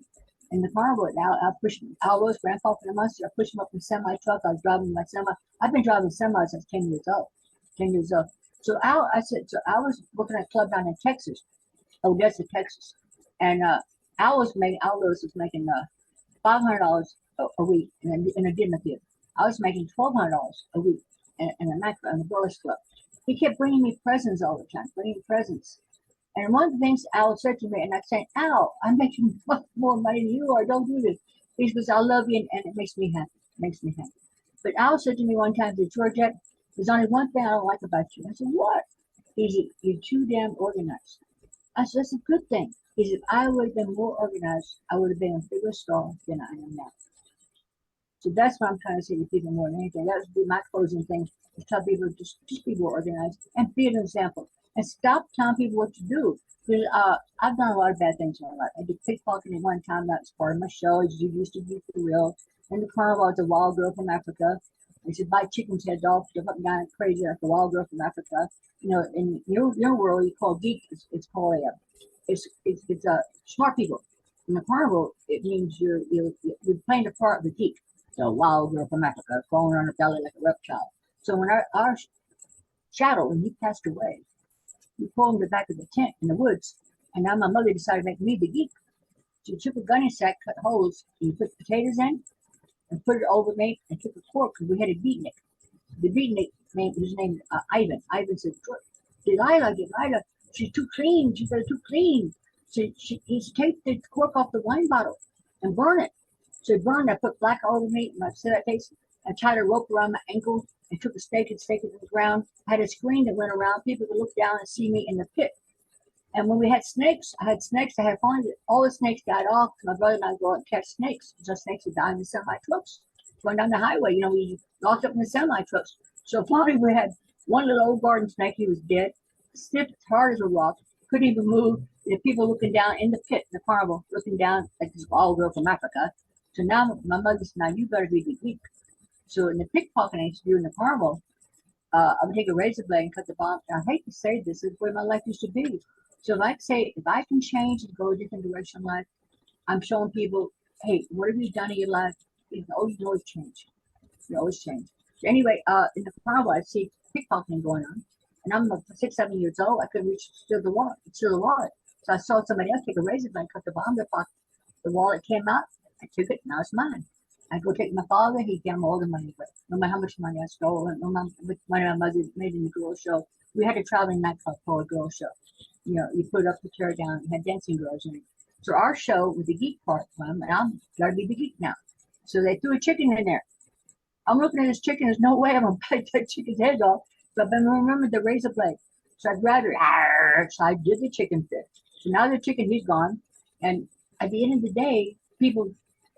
in the carnival. I pushed Al Lewis, Grandpa for the Monster. I pushed him up in a semi truck. I was driving my semi. I've been driving semi since 10 years old. 10 years old. So I was working at a club down in Texas, Odessa, Texas. And Al Lewis was making $500 a week in a dinner theater. I was making $1,200 a week in a nightclub, in the Burlesque Club. He kept bringing me presents all the time, bringing me presents. And one of the things Al said to me, and I said, Al, I'm making much more money than you are. Don't do this. He goes, I love you, and it makes me happy. It makes me happy. But Al said to me one time, Georgette, there's only one thing I don't like about you. I said, what? He said, you're too damn organized. I said, that's a good thing. He said, if I would have been more organized, I would have been a bigger star than I am now. So that's what I'm trying to say to people more than anything. That would be my closing thing. Is tell people just be more organized and be an example. And stop telling people what to do. Because I've done a lot of bad things in my life. I did pickpocketing one time. That was part of my show. As you used to be for real. In the carnival, I was a wild girl from Africa. I used to buy chickens' heads off, jump up and down crazy like a wild girl from Africa. You know, in your world, you call geek. It's called it's smart people. In the carnival, it means you're playing the part of the geek. So wild girl from Africa, crawling on her belly like a reptile. So when our shadow, when he passed away, we pulled him to the back of the tent in the woods. And now my mother decided to make me the geek. She took a gunny sack, cut holes, and you put potatoes in, and put it over me, and took a cork, because we had a beatnik. The beatnik, his name Ivan. Ivan said, Delilah, she's too clean. She's too clean. So he's take the cork off the wine bottle and burn it. So he burned. I put black all over me, and I said I taste. I tied a rope around my ankle and took a stake and staked it in the ground. I had a screen that went around. People could look down and see me in the pit. And when we had snakes, I had finally all the snakes died off. My brother and I go out and catch snakes. So snakes would die in the semi trucks going down the highway. You know, we locked up in the semi trucks. So finally we had one little old garden snake. He was dead, stiff as hard as a rock, couldn't even move. The people looking down in the pit, in the carnival, looking down like this wild girl from Africa. So now my mother said, now you better be the geek. So in the pickpocketing I used to do in the carnival, I would take a razor blade and cut the bomb. I hate to say this, is where my life used to be. So if I can change and go a different direction in life, I'm showing people, hey, what have you done in your life? You can always change. You always change. So anyway, in the carnival, I see pickpocketing going on. And I'm 6, 7 years old. I couldn't steal the wallet. So I saw somebody else take a razor blade and cut the bomb. The wallet came out. I took it. Now it's mine. I go take my father. He gave me all the money away. No matter how much money I stole, no matter what money my mother made in the girl show. We had a traveling nightclub called a girl show. You know, you put up the tear down. You had dancing girls in it. So our show was the geek part from, and I'm gotta be the geek now. So they threw a chicken in there. I'm looking at this chicken. There's no way I'm gonna bite that chicken's head off. But I remember the razor blade. So I grabbed it. So I did the chicken fit. So now the chicken, he's gone. And at the end of the day, people,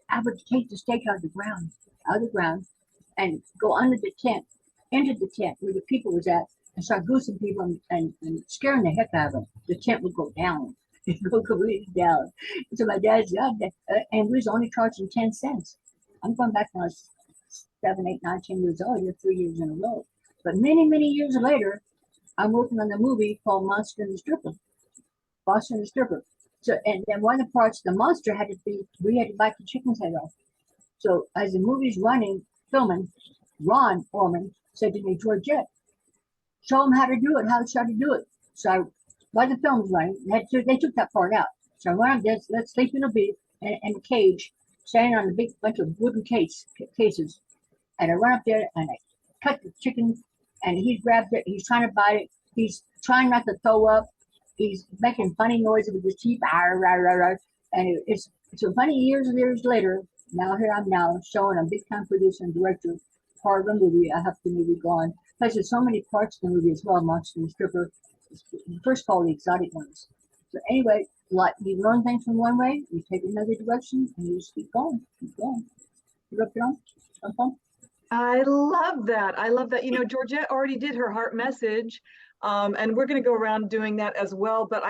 I would take the steak out of the ground, and go under the tent, into the tent where the people was at, and start goosing people and scaring the heck out of them. The tent would go down. It would go completely down. So my dad said, and we was only charging 10 cents. I'm going back when I was 7, 8, 9, 10 years old. You're 3 years in a row. But many, many years later, I'm working on a movie called Monster and the Stripper. Monster and the Stripper. So, and then one of the parts, the monster had to be, we had to bite the chicken's head off. So as the movie's filming, Ron Orman said to me, Georgette, show them how to do it, how to do it. So while the film was running, they took that part out. So I went on this, let's sleep in a cage, standing on a big bunch of wooden cases. And I run up there and I cut the chicken, and he grabbed it, he's trying to bite it, he's trying not to throw up. He's making funny noises with his teeth, and it's so funny. Years later, Now here I'm now showing a big time producer and director, part of the movie. I have the movie going. Plus, there's so many parts of the movie as well. Monster and Stripper. First of all, the exotic ones. So anyway, like you learn things from one way, you take another direction, and you just keep going, keep going. You up on? Up on? I love that. I love that. You know, Georgette already did her heart message, and we're going to go around doing that as well. But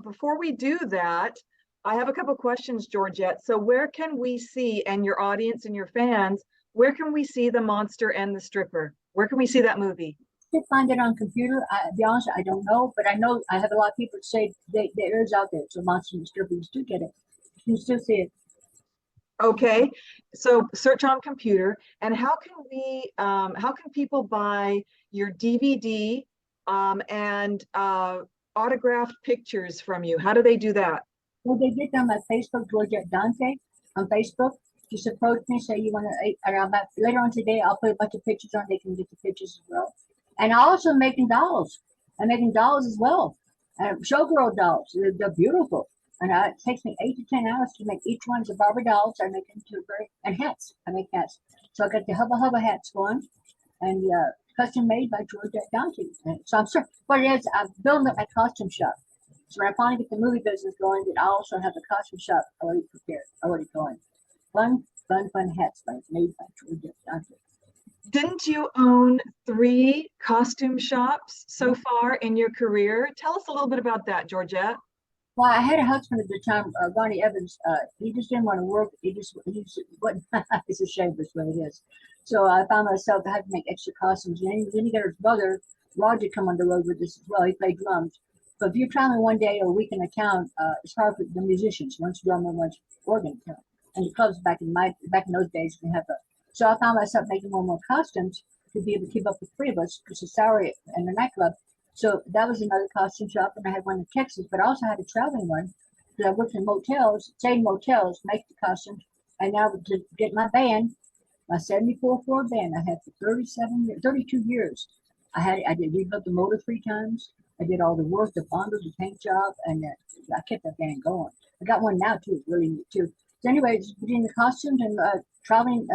before we do that, I have a couple questions, Georgette. So where can we see, and your audience and your fans, where can we see The Monster and the Stripper? Where can we see that movie? You find it on computer. To be honest, I don't know, but I know I have a lot of people say there is out there. So Monster and Stripper, you still get it. You still see it. Okay, so search on computer. And how can people buy your DVD and autographed pictures from you? How do they do that? Well, they get them at Facebook, Georgette Dante on Facebook. Just approach me, say you want to. Later on today, I'll put a bunch of pictures on. They can get the pictures as well. And I also making dolls. I'm making dolls as well. Showgirl dolls. They're beautiful. And it takes me 8 to 10 hours to make each one. It's a Barbie dolls. I make into and hats. I make hats. So I got the Hubba Hubba hats going, and custom made by Georgette Dante. And so I'm sure what it is. I'm building up my costume shop. So when I finally get the movie business going, then I also have the costume shop already prepared, already going. Fun hats made by Georgette Dante. Didn't you own 3 costume shops so far in your career? Tell us a little bit about that, Georgette. Well, I had a husband at the time, Ronnie Evans. He just didn't want to work. He just wasn't. It's a shame, but it's what it is. So I found myself, I had to make extra costumes. And then he got his brother, Roger, come on the road with us as well. He played drums. But if you're traveling one day or a week in a town, it's hard for the musicians. One's drummer, one's organ. And the clubs back in those days, we have so I found myself making more costumes to be able to keep up with 3 of us because it's salary in the nightclub. So that was another costume shop, and I had one in Texas, but I also had a traveling one because I worked in motels, stayed motels, make the costumes, and now to get my band, my 74 Ford band, I had for 32 years. I did rebuilt the motor 3 times. I did all the work, the bundle, the paint job, and I kept that band going. I got one now too, really neat too. So anyways, between the costumes and traveling,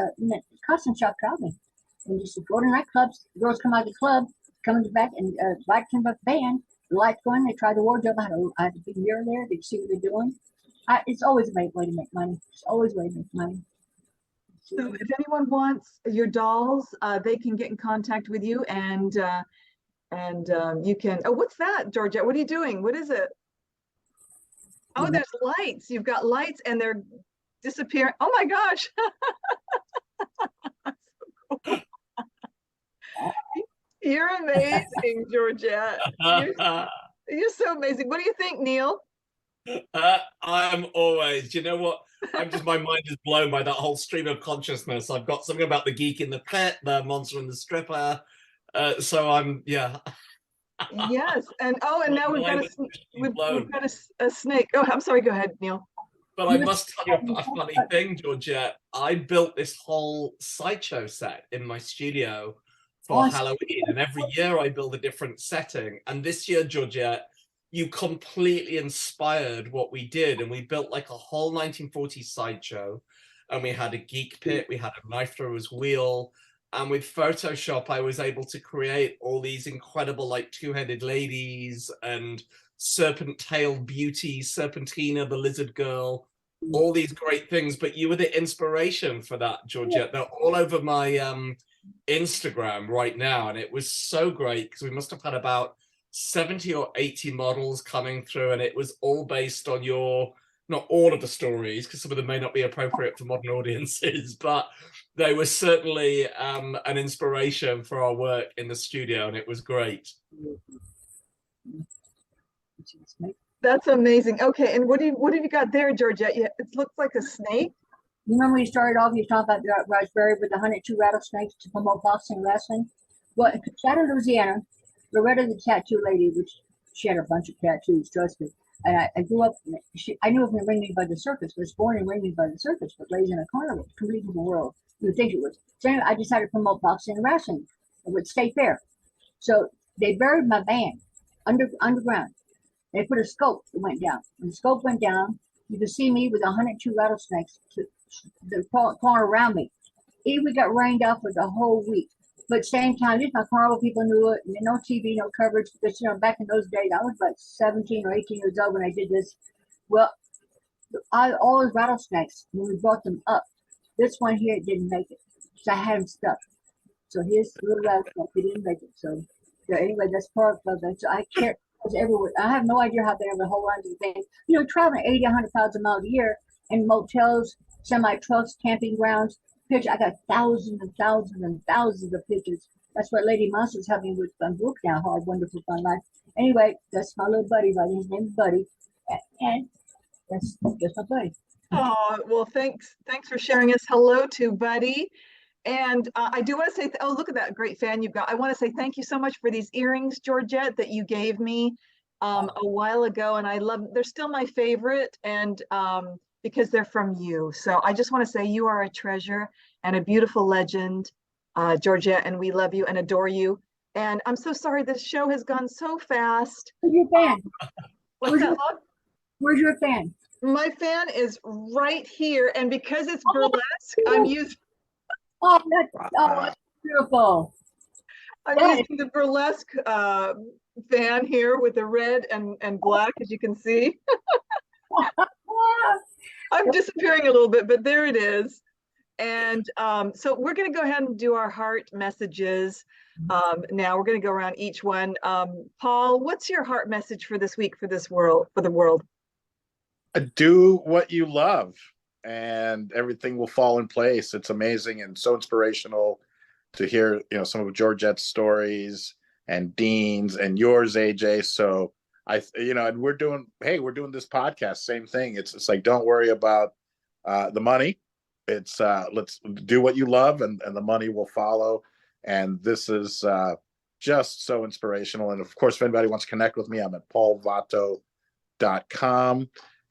costume shop traveling, and just go to nightclubs. Girls come out of the club, come in the back, and right in the band. The lights going. They try the wardrobe. I had a big mirror there. They see what they're doing. It's always a way to make money. It's always a way to make money. So if anyone wants your dolls, they can get in contact with you, and you can. Oh, what's that, Georgette? What are you doing? What is it? Oh, there's lights. You've got lights, and they're disappearing. Oh my gosh! You're amazing, Georgette. You're so amazing. What do you think, Neil? I'm always, you know what? My mind is blown by that whole stream of consciousness. I've got something about the geek in the pet, the monster and the stripper. So I'm, yeah. Yes, and now we've got a snake. Oh, I'm sorry. Go ahead, Neil. But I must tell you a funny thing, Georgette. I built this whole sideshow set in my studio for Halloween, and every year I build a different setting. And this year, Georgette, you completely inspired what we did, and we built like a whole 1940s sideshow, and we had a geek pit, we had a knife thrower's wheel, and with Photoshop I was able to create all these incredible like 2-headed ladies and serpent-tailed beauties, Serpentina the lizard girl, all these great things. But you were the inspiration for that, Georgette. They're all over my Instagram right now, and it was so great because we must have had about 70 or 80 models coming through, and it was all based on your, not all of the stories because some of them may not be appropriate for modern audiences, but they were certainly an inspiration for our work in the studio, and it was great. That's amazing. Okay, and what have you got there, Georgette? It looks like a snake. You remember when you started off, you were talking about Raspberry with the 102 rattlesnakes to promote boxing and wrestling? Well, in Chatham, Louisiana, Loretta the tattoo lady, which she had a bunch of tattoos, trust me. And I grew up, I knew of in Ringling by the Circus, was born in Ringling by the Circus, but raised in a carnival, completely different world. You would think it was. So anyway, I decided to promote boxing and wrestling with State Fair. So they buried my band underground. They put a scope that went down. When the scope went down, you could see me with 102 rattlesnakes the corner around me. We got rained out for the whole week. But same time, just my Carnival people knew it. No TV, no coverage. Because, back in those days, I was about 17 or 18 years old when I did this. Well, all those rattlesnakes, when we brought them up, this one here didn't make it. So I had him stuck. So his little rattlesnake, he didn't make it. So anyway, that's part of it. So I can't, it's everywhere. I have no idea how they ever hold on to things. Traveling 80, 100,000 miles a year in motels, semi-trucks, camping grounds. Pictures. I got thousands and thousands and thousands of pictures. That's what Lady Monster's helping me with my book now, Hard, Wonderful, Fun Life. Anyway, that's my little buddy, buddy. His name's Buddy. And that's my buddy. Oh, well, thanks for sharing us. Hello to Buddy. And I do want to say, oh, look at that great fan you've got. I want to say thank you so much for these earrings, Georgette, that you gave me a while ago. And I love, they're still my favorite. And because they're from you. So I just want to say you are a treasure and a beautiful legend, Georgette, and we love you and adore you. And I'm so sorry this show has gone so fast. Who's your fan? Where's your fan? My fan is right here. And because it's burlesque, I'm using... Oh, that's beautiful. I'm using the burlesque fan here with the red and black, as you can see. I'm disappearing a little bit, but there it is. And so we're going to go ahead and do our heart messages. Now we're going to go around each one. Paul, what's your heart message for this week, for the world? Do what you love and everything will fall in place. It's amazing and so inspirational to hear, some of Georgette's stories and Dean's and yours, AJ. So and we're doing this podcast, same thing. It's like, don't worry about the money. It's let's do what you love and the money will follow. And this is just so inspirational. And of course, if anybody wants to connect with me, I'm at paulvato.com.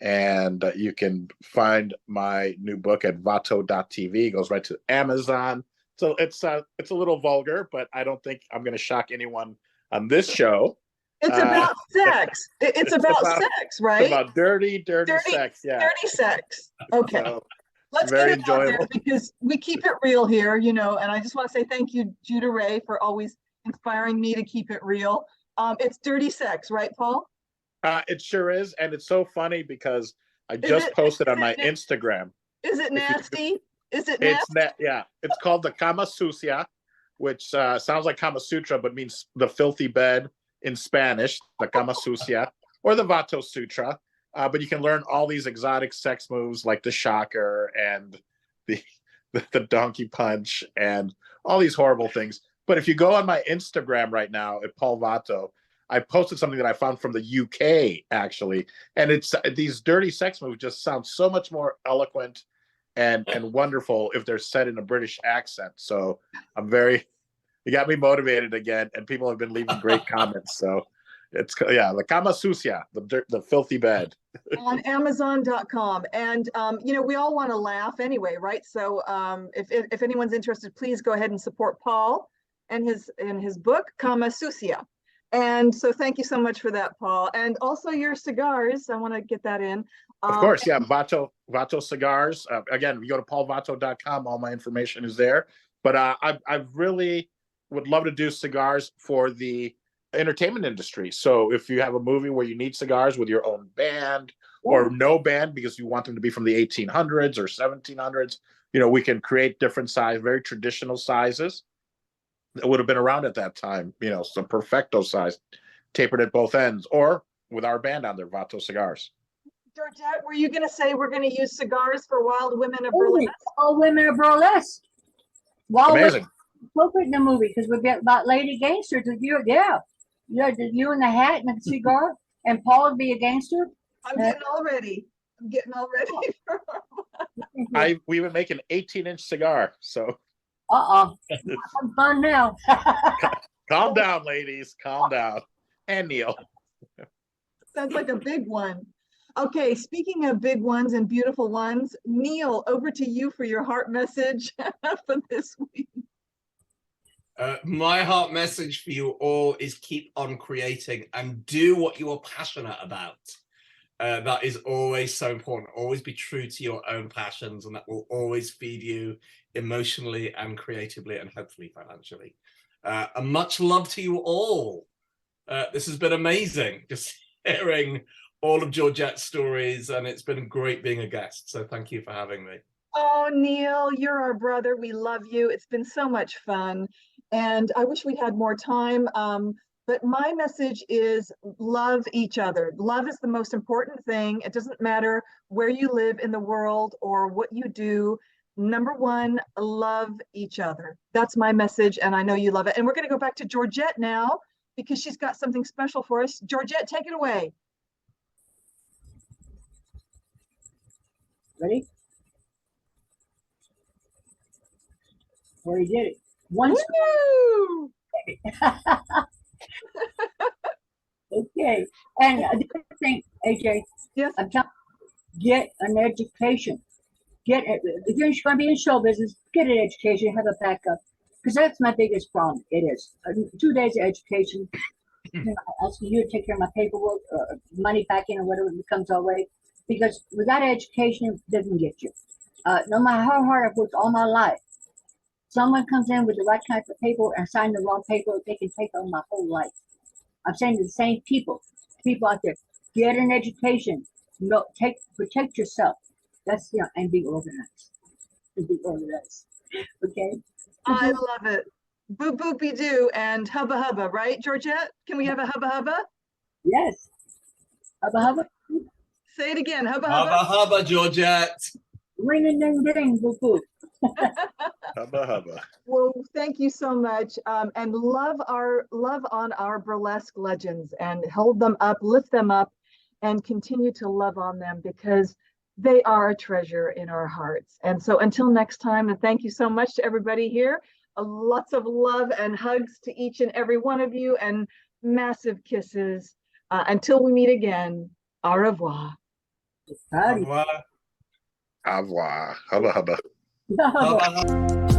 And you can find my new book at vato.tv. It goes right to Amazon. So it's a little vulgar, but I don't think I'm going to shock anyone on this show. It's about sex. It's about sex, right? It's about dirty sex. Yeah. Dirty sex. Okay. So, let's very get it out there because we keep it real here, and I just want to say thank you, Judah Ray, for always inspiring me to keep it real. It's dirty sex, right, Paul? It sure is. And it's so funny because I just posted on my Instagram. Is it nasty? Yeah. It's called the Kama Sucia, which sounds like Kama Sutra, but means the filthy bed in Spanish, the Kama Sucia, or the Vato Sutra. But you can learn all these exotic sex moves like the shocker and the donkey punch and all these horrible things. But if you go on my Instagram right now at Paul Vato, I posted something that I found from the UK, actually. And it's these dirty sex moves just sound so much more eloquent and wonderful if they're said in a British accent. So you got me motivated again. And people have been leaving great comments. So it's, the Kama Sucia, the filthy bed. On Amazon.com. And, we all want to laugh anyway, right? So if anyone's interested, please go ahead and support Paul and his book, Kama Sucia. And so thank you so much for that, Paul. And also your cigars. I want to get that in. Of course, yeah. Vato cigars. Again, if you go to paulvato.com, all my information is there. But I really would love to do cigars for the entertainment industry. So if you have a movie where you need cigars with your own band or no band because you want them to be from the 1800s or 1700s, we can create different size, very traditional sizes that would have been around at that time, some perfecto size, tapered at both ends, or with our band on there, Vato Cigars. Georgette, were you going to say we're going to use cigars for Wild Women of Burlesque? Wild Women of Burlesque. Amazing. Look at the movie because we get about lady gangsters with you. Yeah. You in the hat and the cigar, and Paul would be a gangster. I'm getting all ready. We would make an 18-inch cigar, so. I'm fun now. Calm down, ladies. Calm down. And Neil. Sounds like a big one. Okay, speaking of big ones and beautiful ones, Neil, over to you for your heart message for this week. My heart message for you all is keep on creating and do what you are passionate about. That is always so important. Always be true to your own passions, and that will always feed you emotionally and creatively and hopefully financially. And much love to you all. This has been amazing, just hearing all of Georgette's stories, and it's been great being a guest. So thank you for having me. Oh, Neil, you're our brother. We love you. It's been so much fun. And I wish we had more time. But my message is love each other. Love is the most important thing. It doesn't matter where you live in the world or what you do. Number one, love each other. That's my message, and I know you love it. And we're going to go back to Georgette now because she's got something special for us. Georgette, take it away. Ready? Already did it. Once. Woo! Okay. And the other thing, AJ, Yes. I'm telling you, get an education. If you're going to be in show business, get an education, have a backup. Because that's my biggest problem. It is 2 days of education. Asking you to take care of my paperwork, money packing, or whatever comes our way. Because without education, it doesn't get you. No matter how hard I've worked all my life, someone comes in with the right kind of paper and sign the wrong paper, they can take on my whole life. I'm saying to the same people out there, get an education. Protect yourself. That's and be organized. Be organized. Okay. I love it. Boop boopy doo and hubba hubba, right, Georgette? Can we have a hubba hubba? Yes. Hubba hubba. Say it again. Hubba hubba. Hubba hubba, Georgette. Ring a ding ding, boop boop. Hubba hubba. Well, thank you so much. And love on our burlesque legends and hold them up, lift them up, and continue to love on them because they are a treasure in our hearts. And so until next time, and thank you so much to everybody here. Lots of love and hugs to each and every one of you and massive kisses. Until we meet again, au revoir. Au revoir. Au revoir. Hubba hubba. Hubba hubba.